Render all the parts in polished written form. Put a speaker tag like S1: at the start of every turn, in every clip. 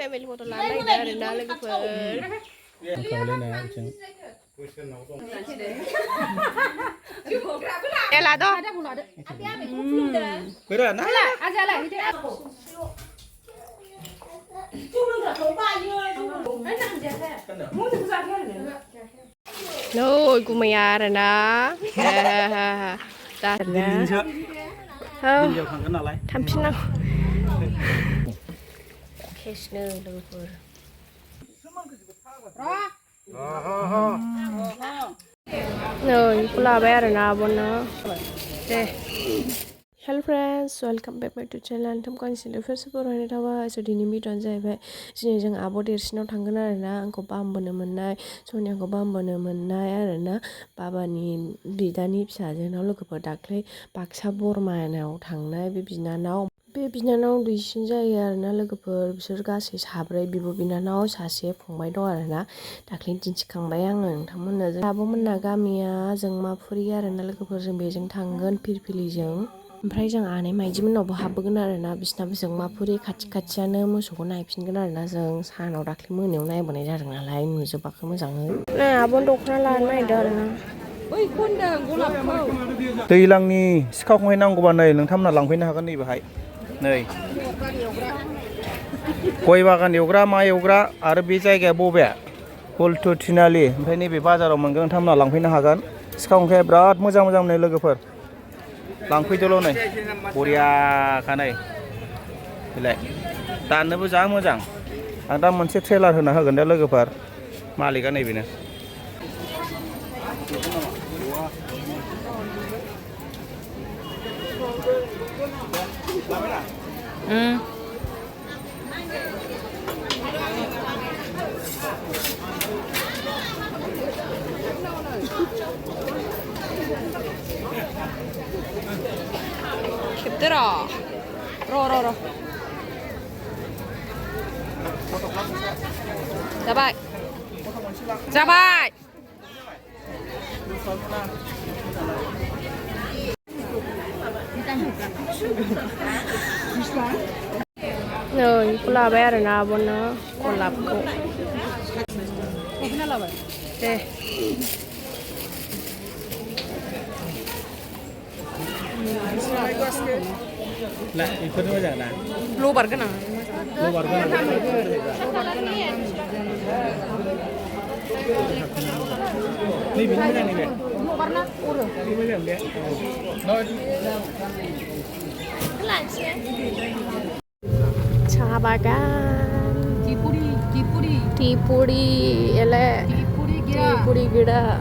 S1: family photo लानाय आरो ना लोगोफोर एला द 그래 나 아자라 이제 Nôi Gamiyao rồi nè ta nè tham xin nào cash nè lover rồi pula bé rồi nè bọn nó đây Hello friends, welcome back to channel. Thom kan sile first of all hoine thawa so dini mi don jaibai. Sini जों आब' देरसिनाव थांगोन आरो ना आंखौ बामबोनो मोननाय सोनियाखौ बामबोनो मोननाय आरो ना बाबानि बिदानि फिसाजोनाव लोगोफोर दाख्लै बाक्सा बरमायाव थांनाय बे बिनानाव दुइसिन जायो आरो ना लोगोफोर बिसोर गासै साब्रै बिब' बिनानाव सासे फंबाय दं आरो ना दाख्लै दिन्थिखांबाय आङो नोंथांमोननो आब'मोनना गामिया जोंमा पुरि आरो ना लोगोफोर जों बेजों थांगोन फिरफिलिजों ओमफ्राय जों आनै माइदिमोननावबो हाबबोगोन आरो ना बिसिनाबो जोंमा पुरि खाथियानो मोसौखौ नायफिनगोन आरो ना जों सानाव दाख्लै मोनायाव नायबोनाय जादों नालाय नुजोबाखै मोजाङै आब'नो दख'ना लानो नागिरदों आरो ना ओइ खनदों गलाबखौ
S2: दैलांनि सिखावखौहाय नांगौबा नै नोंथांमोना लांफैनो हागोन नैबेहाय नै गय बागान एवग्रा मा एवग्रा आरो बे जायगाया बबे हुलथु थिनालि ओमफ्राय नैबे बाजाराव मोनगोन नोंथांमोना लांफैनो हागोन सिखावखाया बिराद मोजां नै लोगोफोर लांफैदोल' नै बरियाखा नै बेलाय दाननोबो जा मोजां आं दा मोनसे ट्रेलार होना होगोन दे लोगोफोर मालिकआ नैबेनो
S1: 힘들어. 러. Jabai. Rồi, pula bé rồi nào bọn nó còn lạp cổ. Đây.
S2: Lah, itu dulu aja nah.
S1: Lubar kena.
S2: Ini bisa nih be.
S1: Lubarna urut.
S2: Ini bisa be.
S1: Cabakan. Puri, ele. Puri gira.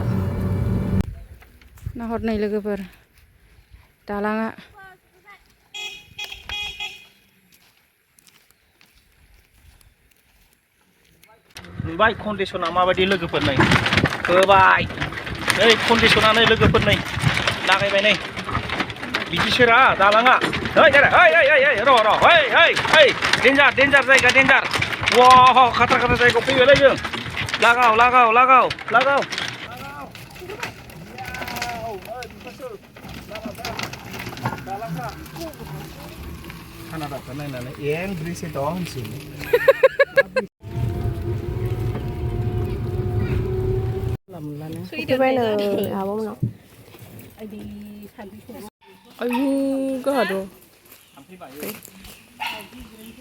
S1: Nahor nih logoper. Dalanga.
S2: नुबाय कन्डिशना माबायदि लोगोफोर नै होबाय नै कन्डिशना नै लोगोफोर नै लागायबाय नै बिदिसोरा दालाङा ओइ र' ओइ डेन्जार जायगा डेन्जार वाह खाथ्रा जायगायाव फैबायलै जों लागाव खानादाखौ नायनानै ब्रिसे दं होनसै
S1: Gimana abang nak? Ayu gado.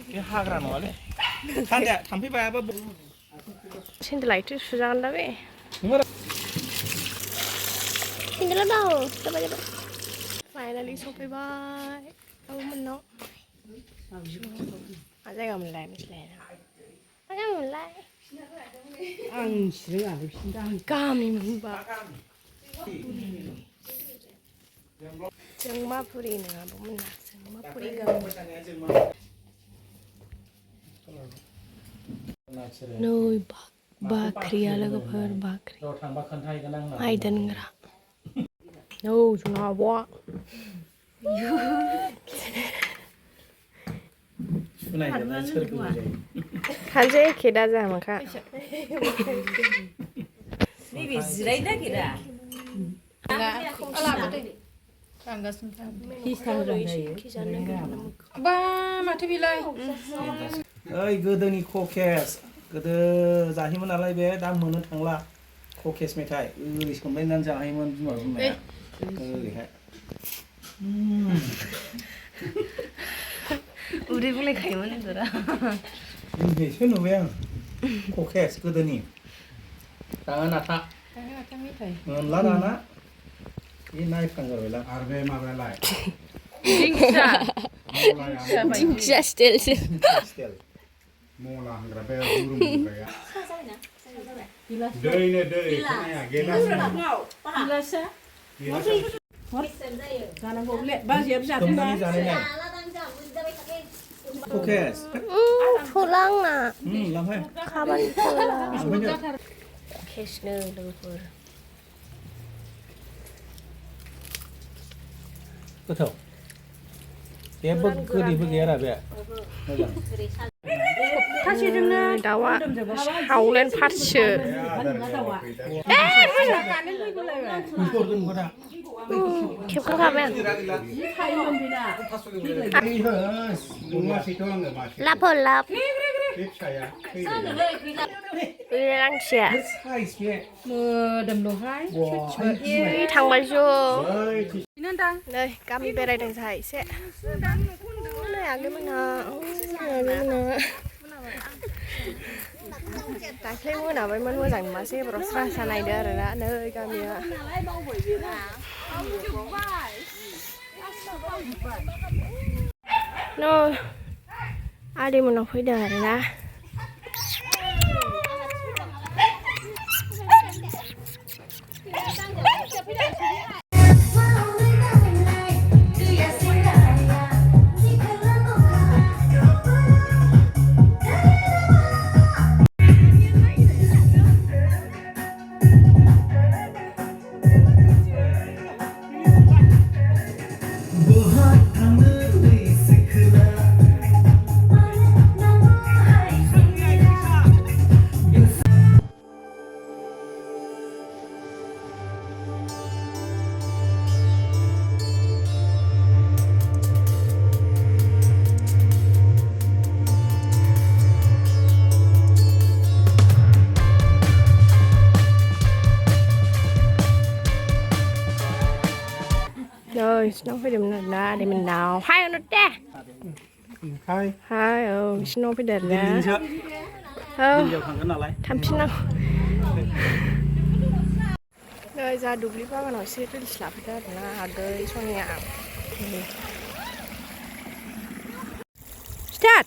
S2: Ini hagra nolak. Tanda, tampi bayar apa?
S1: Sendal itu sudah anda be. Sendal dah, coba. Finally sampai bye. Abang mana? Ada yang mulai misalnya. Ada yang mulai. Kami mbak Jwngma Puri nih abang mana Jwngma Puri Nôi bakri ala gapar bakri Aidan ngra No cuma bawa Kanjeng kira aja maka.
S3: Ini bizrai dah kira.
S1: Enggak. Olah betul. Tangga sumpah.
S3: Kisah dah ya.
S1: Kisah nih.
S3: Ba mati bilai.
S2: ओइ गोदोनि ककेस गोदो जाहैमोन नालाय बे दा मोननो थांला ककेस मेथाइ ओरै सोमलायनानै जाहैयोमोन बिमा बिमाया ओरैहाय
S3: उदै बुंलायखायोमोन होनदोरा
S2: बेसो नुबाय आं ककेस गोदोनि दाङा नाथा
S3: मेथाइ
S2: मोनला दाना बे नायफ्लांजाबायलां आरो बे माबायालाय
S1: दिंखिया स्टाइलसो
S4: मला होनग्रा बे गुरुं होनग्राया दैनो दै खोनाया गेलासो
S3: जानांगौ बाजिया जादोंना
S2: ककेस
S1: फोलांना
S2: लांफाय
S1: खाबानि फोला ककेसनो लोगोफोर
S2: गोथाव जेबो गोदैबो गैयारा बे मोजां
S1: दाउआ सावलेन फारसो खेबखाबाय आं लाफो लाफ लांसिया
S3: मोदोमल'हाय
S1: थांबाय ज' नै गामि बेरायदों जोंहा एसे नै आगैमोनहा दाख्लै मोनाबायमोन मोजां नुमासै एबाराव स्रा स्रा नायदो आरोना नै गामिया न' आदैमोनाव फैदों आरोना rồi nó phải đừng là để mình nào hai nó đe hai nó phải đền ra tham xin nào rồi ra đục lý ba nói xe tôi slap ra là đời xong nhà start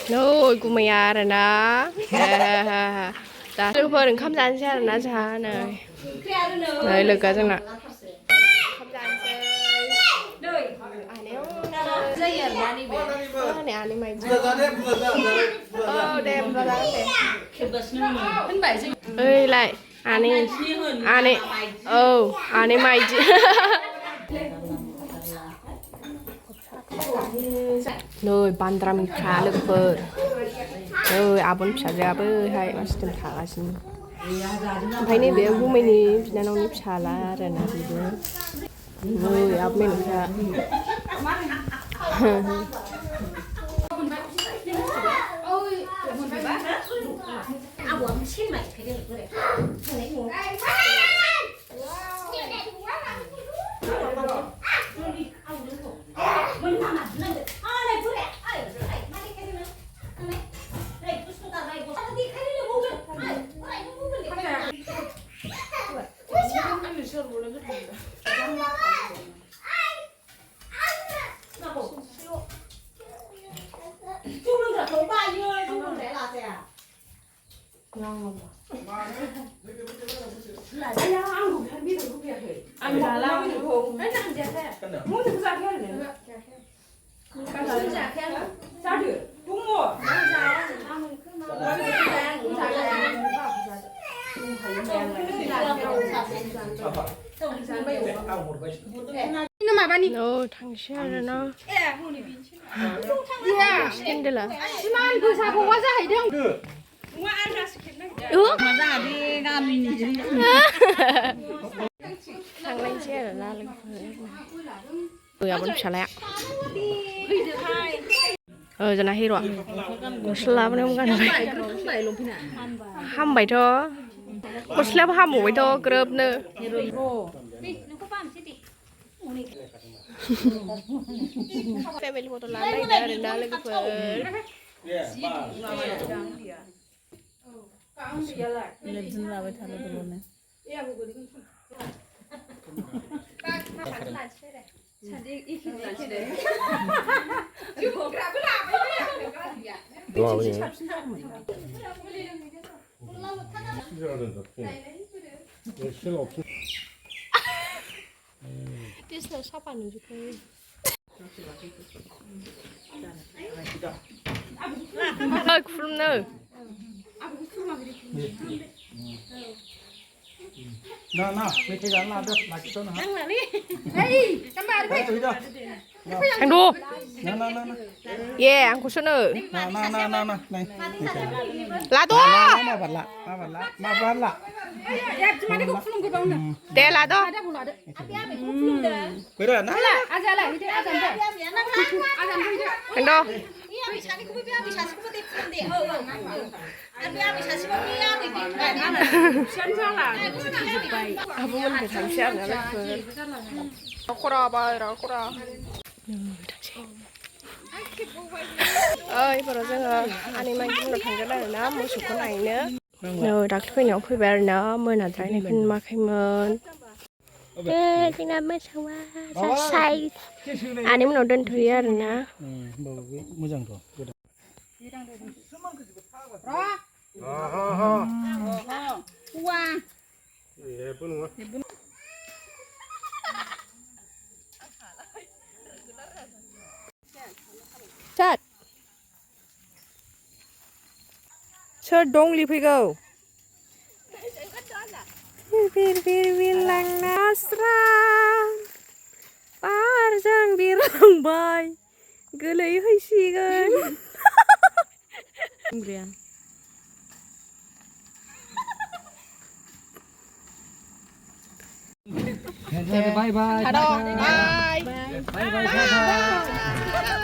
S1: rồi của mày à rồi nè 자, लोगोफोर ओंखाम जानोसै आरोना जोंहा नै लोगोआ जोंना ओंखाम जानोसै आनै माइदि औ दे बुरजा जागोन दे ओइलाय आनै औ आनै माइदि नै बान्द्रा मिठा लोगोफोर नै आब'नि फिसाजोआबोहाय मानसिजों थागासिनो ओमफ्राय नैबे गुमैनि बिनानावनि फिसाला आरोना बेबो नै आब' मेन'खा No, 당시 하려나? 스탠들라.
S3: 시만 그 사고가 자이등. 뭐 알아서 했나? 맞아, 네 가민이.
S1: 장난치야 나. Abon psalaya. Jana hero. Gosla bane mgan bai. Hambai to. Gosla hamu bai to grobno. Family photo lalai da logoफोर.
S5: लेबजन लाबाय थानो दलनो
S1: Dersinnao साफा नुजोबो. खुलुमनो.
S2: Nah, meeting kan ada lagi tuh nah.
S1: Angdu.
S2: Nah.
S1: Ye, angku sono.
S2: Nah.
S1: La to.
S2: Ma bala.
S1: De la to.
S2: Kira nah.
S1: Angdu. Abu mun ke tham siap na logoफोर. Rakora ba rakora. Baru जोङो आनैमानि दिनाव थांगोन आरो ना मोसौखौ नायनो. दाख्लै फैनायाव फैबाय आरो ना मोनाद्रायनायखौ नुवाखैमोन. जोंना मोसौआ जासाय. आनै मोनाव दोनथ'यो आरो ना.
S2: मोजांथ'.
S1: Chat. Soर dong fैगौ. Bir लांना स्रां. बारजों बिरलांबाय. गोलैहैसिगोन.
S5: Bye bye.
S1: Bye.